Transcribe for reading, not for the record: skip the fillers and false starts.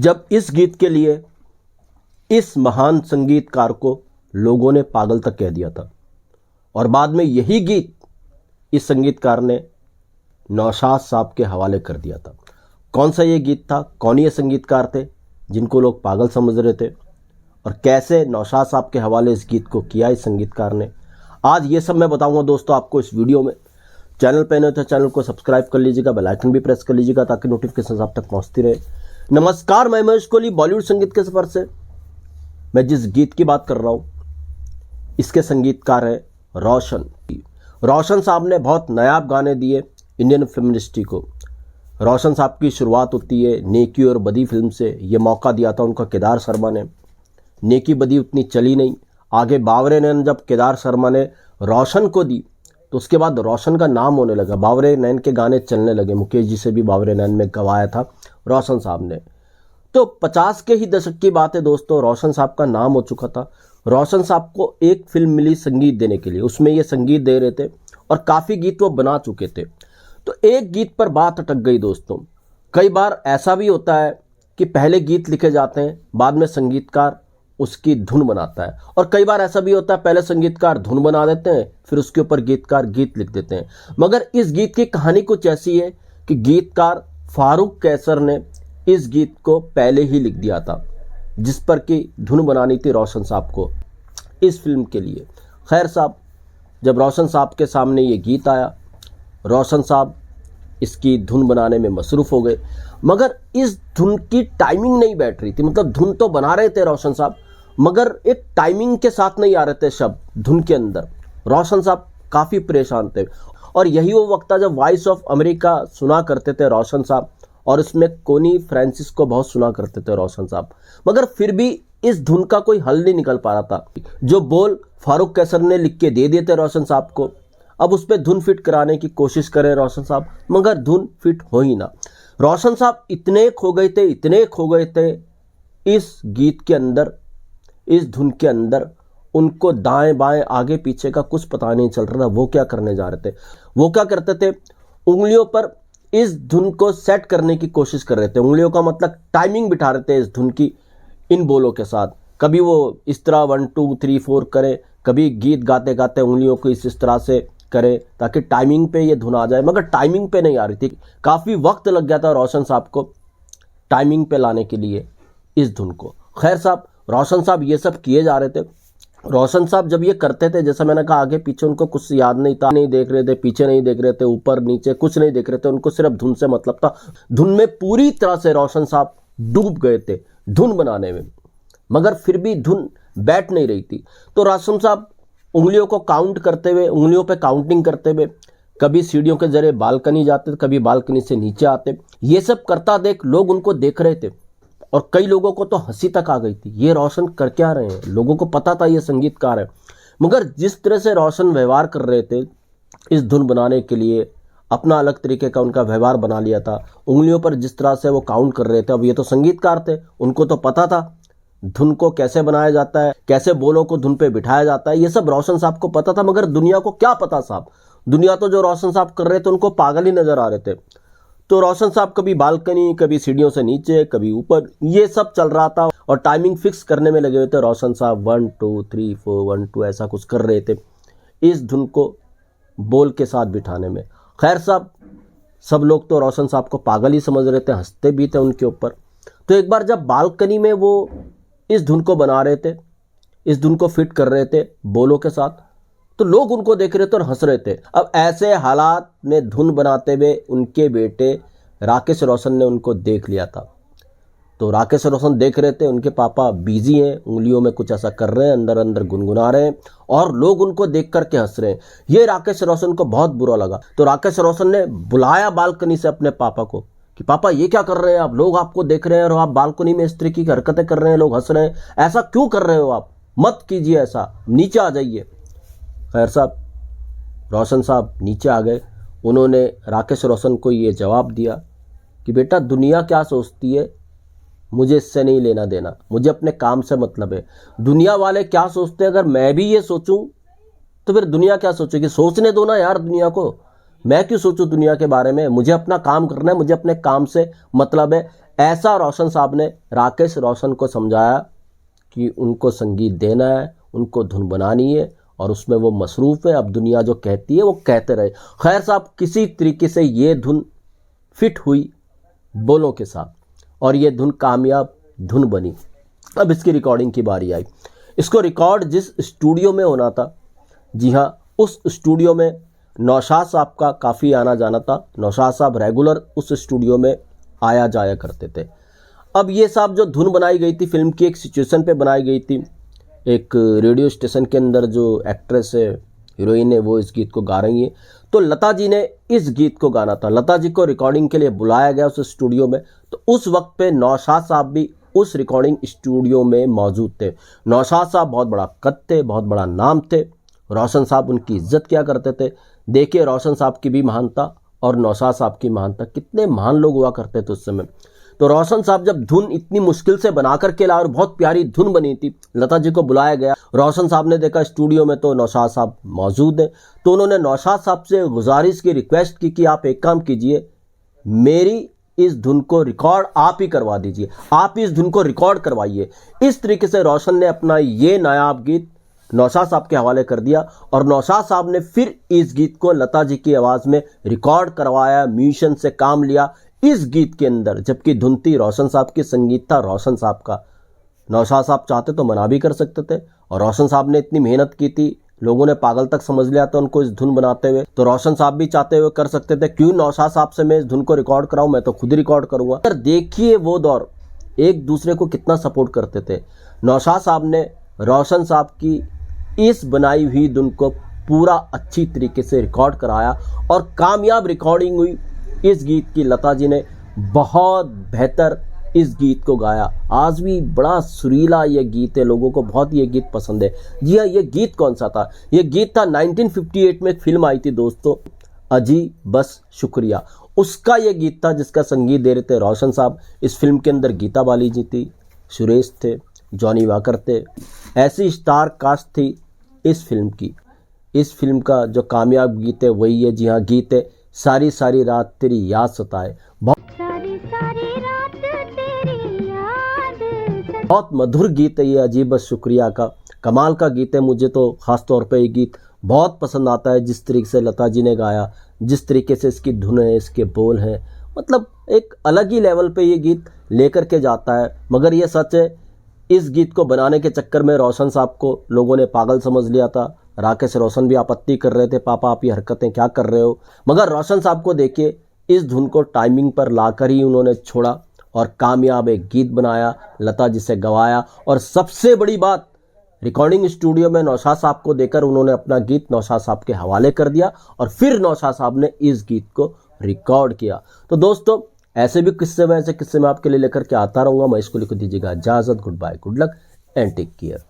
जब इस गीत के लिए इस महान संगीतकार को लोगों ने पागल तक कह दिया था और बाद में यही गीत इस संगीतकार ने नौशाद साहब के हवाले कर दिया था। कौन सा ये गीत था, कौन ये संगीतकार थे जिनको लोग पागल समझ रहे थे और कैसे नौशाद साहब के हवाले इस गीत को किया इस संगीतकार ने, आज ये सब मैं बताऊंगा दोस्तों आपको इस वीडियो में। चैनल पे नए तो चैनल को सब्सक्राइब कर लीजिएगा, बेल आइकन भी प्रेस कर लीजिएगा ताकि नोटिफिकेशन आप तक पहुंचती रहे। नमस्कार, मैं महेश कोहली बॉलीवुड संगीत के सफर से। मैं जिस गीत की बात कर रहा हूं इसके संगीतकार है रोशन। रोशन साहब ने बहुत नायाब गाने दिए इंडियन फिल्म इंडस्ट्री को। रोशन साहब की शुरुआत होती है नेकी और बदी फिल्म से। ये मौका दिया था उनका केदार शर्मा ने। नेकी बदी उतनी चली नहीं, आगे बावरे नैन जब केदार शर्मा ने रोशन को दी तो उसके बाद रोशन का नाम होने लगा, बावरे नैन के गाने चलने लगे। मुकेश जी से भी बावरे नैन में गवाया था रोशन साहब ने। तो 50 के ही दशक की बात है दोस्तों, रोशन साहब का नाम हो चुका था। रोशन साहब को एक फिल्म मिली संगीत देने के लिए, उसमें ये संगीत दे रहे थे और काफ़ी गीत वो बना चुके थे। तो एक गीत पर बात अटक गई दोस्तों। कई बार ऐसा भी होता है कि पहले गीत लिखे जाते हैं, बाद में संगीतकार उसकी धुन बनाता है, और कई बार ऐसा भी होता है पहले संगीतकार धुन बना देते हैं फिर उसके ऊपर गीतकार गीत लिख देते हैं। मगर इस गीत की कहानी कुछ ऐसी है कि गीतकार फारूक कैसर ने इस गीत को पहले ही लिख दिया था, जिस पर कि धुन बनानी थी रोशन साहब को इस फिल्म के लिए। खैर साहब, जब रोशन साहब के सामने ये गीत आया, रोशन साहब इसकी धुन बनाने में मसरूफ़ हो गए, मगर इस धुन की टाइमिंग नहीं बैठ रही थी। मतलब धुन तो बना रहे थे रोशन साहब, मगर एक टाइमिंग के साथ नहीं आ रहे थे शब्द धुन के अंदर। रोशन साहब काफ़ी परेशान थे और यही वो वक्त था जब वॉइस ऑफ अमेरिका सुना करते थे रोशन साहब, और इसमें कोनी फ्रांसिस को बहुत सुना करते थे रोशन साहब। मगर फिर भी इस धुन का कोई हल नहीं निकल पा रहा था। जो बोल फारूक कैसर ने लिख के दे दिए थे रोशन साहब को, अब उस पर धुन फिट कराने की कोशिश करें रोशन साहब, मगर धुन फिट हो ही ना। रोशन साहब इतने खो गए थे इस गीत के अंदर, इस धुन के अंदर। उनको दाएं बाएं आगे पीछे का कुछ पता नहीं चल रहा था वो क्या करने जा रहे थे। वो क्या करते थे, उंगलियों पर इस धुन को सेट करने की कोशिश कर रहे थे। उंगलियों का मतलब टाइमिंग बिठा रहे थे इस धुन की इन बोलों के साथ। कभी वो इस तरह 1 2 3 4 करे, कभी गीत गाते गाते उंगलियों को इस तरह से करे ताकि टाइमिंग पे ये धुन आ जाए, मगर टाइमिंग पे नहीं आ रही थी। काफ़ी वक्त लग गया था रोशन साहब को टाइमिंग पे लाने के लिए इस धुन को। खैर साहब, रोशन साहब ये सब किए जा रहे थे। रोशन साहब जब ये करते थे, जैसा मैंने कहा, आगे पीछे उनको कुछ याद नहीं था, नहीं देख रहे थे, पीछे नहीं देख रहे थे, ऊपर नीचे कुछ नहीं देख रहे थे, उनको सिर्फ धुन से मतलब था। धुन में पूरी तरह से रोशन साहब डूब गए थे धुन बनाने में, मगर फिर भी धुन बैठ नहीं रही थी। तो रोशन साहब उंगलियों को काउंट करते हुए, उंगलियों पे काउंटिंग करते हुए, कभी सीढ़ियों के जरिए बालकनी जाते, कभी बालकनी से नीचे आते। ये सब करता देख लोग उनको देख रहे थे और कई लोगों को तो हंसी तक आ गई थी। ये रोशन कर क्या रहे हैं, लोगों को पता था ये संगीतकार है, मगर जिस तरह से रोशन व्यवहार कर रहे थे इस धुन बनाने के लिए, अपना अलग तरीके का उनका व्यवहार बना लिया था। उंगलियों पर जिस तरह से वो काउंट कर रहे थे, अब ये तो संगीतकार थे, उनको तो पता था धुन को कैसे बनाया जाता है, कैसे बोलों को धुन पे बिठाया जाता है, ये सब रोशन साहब को पता था। मगर दुनिया को क्या पता साहब, दुनिया तो जो रोशन साहब कर रहे थे उनको पागल ही नजर आ रहे थे। तो रोशन साहब कभी बालकनी, कभी सीढ़ियों से नीचे, कभी ऊपर, ये सब चल रहा था और टाइमिंग फिक्स करने में लगे हुए थे रोशन साहब। 1 2 3 4 1 2 ऐसा कुछ कर रहे थे इस धुन को बोल के साथ बिठाने में। खैर साहब, सब लोग तो रोशन साहब को पागल ही समझ रहे थे, हंसते भी थे उनके ऊपर। तो एक बार जब बालकनी में वो इस धुन को बना रहे थे, इस धुन को फिट कर रहे थे बोलों के साथ, तो लोग उनको देख रहे थे और हंस रहे थे। अब ऐसे हालात में धुन बनाते हुए उनके बेटे राकेश रोशन ने उनको देख लिया था। तो राकेश रोशन देख रहे थे उनके पापा बिजी हैं, उंगलियों में कुछ ऐसा कर रहे हैं, अंदर अंदर गुनगुना रहे हैं, और लोग उनको देख करके हंस रहे हैं। ये राकेश रोशन को बहुत बुरा लगा। तो राकेश रोशन ने बुलाया बालकनी से अपने पापा को कि पापा ये क्या कर रहे हैं आप, लोग आपको देख रहे हैं और आप बालकनी में इस तरह की हरकतें कर रहे हैं, लोग हंस रहे हैं, ऐसा क्यों कर रहे हो आप, मत कीजिए ऐसा, नीचे आ जाइए। खैर साहब, रोशन साहब नीचे आ गए। उन्होंने राकेश रोशन को ये जवाब दिया कि बेटा, दुनिया क्या सोचती है मुझे इससे नहीं लेना देना, मुझे अपने काम से मतलब है। दुनिया वाले क्या सोचते हैं, अगर मैं भी ये सोचूं तो फिर दुनिया क्या सोचेगी, सोचने दो ना यार दुनिया को। मैं क्यों सोचूं दुनिया के बारे में, मुझे अपना काम करना है, मुझे अपने काम से मतलब है। ऐसा रोशन साहब ने राकेश रोशन को समझाया कि उनको संगीत देना है, उनको धुन बनानी है और उसमें वो मसरूफ़ है। अब दुनिया जो कहती है वो कहते रहे। खैर साहब किसी तरीके से ये धुन फिट हुई बोलों के साथ और ये धुन कामयाब धुन बनी। अब इसकी रिकॉर्डिंग की बारी आई। इसको रिकॉर्ड जिस स्टूडियो में होना था, जी हाँ, उस स्टूडियो में नौशाद साहब का काफ़ी आना जाना था। नौशाद साहब रेगुलर उस स्टूडियो में आया जाया करते थे। अब ये साहब जो धुन बनाई गई थी फिल्म की एक सिचुएशन पे बनाई गई थी। एक रेडियो स्टेशन के अंदर जो एक्ट्रेस है, हीरोइन है, वो इस गीत को गा रही है। तो लता जी ने इस गीत को गाना था। लता जी को रिकॉर्डिंग के लिए बुलाया गया उस स्टूडियो में। तो उस वक्त पे नौशाद साहब भी उस रिकॉर्डिंग स्टूडियो में मौजूद थे। नौशाद साहब बहुत बड़ा कद थे, बहुत बड़ा नाम थे। रोशन साहब उनकी इज्जत किया करते थे। देखिए रोशन साहब की भी महानता और नौशाद साहब की महानता, कितने महान लोग हुआ करते थे उस समय। तो रोशन साहब जब धुन इतनी मुश्किल से बना करके लाए और बहुत प्यारी धुन बनी थी, लता जी को बुलाया गया। रोशन साहब ने देखा स्टूडियो में तो नौशाद साहब मौजूद हैं। तो उन्होंने नौशाद साहब से गुजारिश की, रिक्वेस्ट की कि आप एक काम कीजिए, मेरी इस धुन को रिकॉर्ड आप ही करवा दीजिए, आप इस धुन को रिकॉर्ड करवाइए। इस तरीके से रोशन ने अपना ये नायाब गीत नौशाद साहब के हवाले कर दिया और नौशाद साहब ने फिर इस गीत को लता जी की आवाज़ में रिकॉर्ड करवाया, म्यूजिशियन से काम लिया इस गीत के अंदर। जबकि धुन थी रोशन साहब की, संगीत था रोशन साहब का। नौशाद साहब चाहते तो मना भी कर सकते थे और रोशन साहब ने इतनी मेहनत की थी, लोगों ने पागल तक समझ लिया था उनको इस धुन बनाते हुए। तो रोशन साहब भी चाहते हुए कर सकते थे, क्यों नौशाद साहब से मैं इस धुन को रिकॉर्ड कराऊं, मैं तो खुद रिकॉर्ड करूंगा। पर देखिए वो दौर, एक दूसरे को कितना सपोर्ट करते थे। नौशाद साहब ने रोशन साहब की इस बनाई हुई धुन को पूरा अच्छी तरीके से रिकॉर्ड कराया और कामयाब रिकॉर्डिंग हुई इस गीत की। लता जी ने बहुत बेहतर इस गीत को गाया। आज भी बड़ा सुरीला ये गीत है, लोगों को बहुत ये गीत पसंद है। जी हाँ, ये गीत कौन सा था? ये गीत था 1958 में एक फिल्म आई थी दोस्तों, अजी बस शुक्रिया। उसका ये गीत था जिसका संगीत दे रहे थे रोशन साहब। इस फिल्म के अंदर गीता बाली जी थी, सुरेश थे, जॉनी वाकर थे। ऐसी स्टार कास्ट थी इस फिल्म की। इस फिल्म का जो कामयाब गीत है वही है, जी हाँ, गीत है सारी सारी रात तेरी याद सताए। बहुत मधुर गीत है ये अजीब बस शुक्रिया का, कमाल का गीत है। मुझे तो ख़ास तौर पे ये गीत बहुत पसंद आता है, जिस तरीके से लता जी ने गाया, जिस तरीके से इसकी धुन है, इसके बोल हैं, मतलब एक अलग ही लेवल पे ये गीत लेकर के जाता है। मगर ये सच है, इस गीत को बनाने के चक्कर में रोशन साहब को लोगों ने पागल समझ लिया था। राकेश रोशन भी आपत्ति कर रहे थे, पापा आप ये हरकतें क्या कर रहे हो। मगर रोशन साहब को देखिए, इस धुन को टाइमिंग पर लाकर ही उन्होंने छोड़ा और कामयाब एक गीत बनाया, लता जी से गवाया। और सबसे बड़ी बात, रिकॉर्डिंग स्टूडियो में नौशाद साहब को देकर उन्होंने अपना गीत नौशाद साहब के हवाले कर दिया और फिर नौशाद साहब ने इस गीत को रिकॉर्ड किया। तो दोस्तों ऐसे भी किस्से में आपके लिए लेकर के आता रहूँगा मैं। इसको लिख दीजिएगा इजाज़त। Good bye, good luck and take care.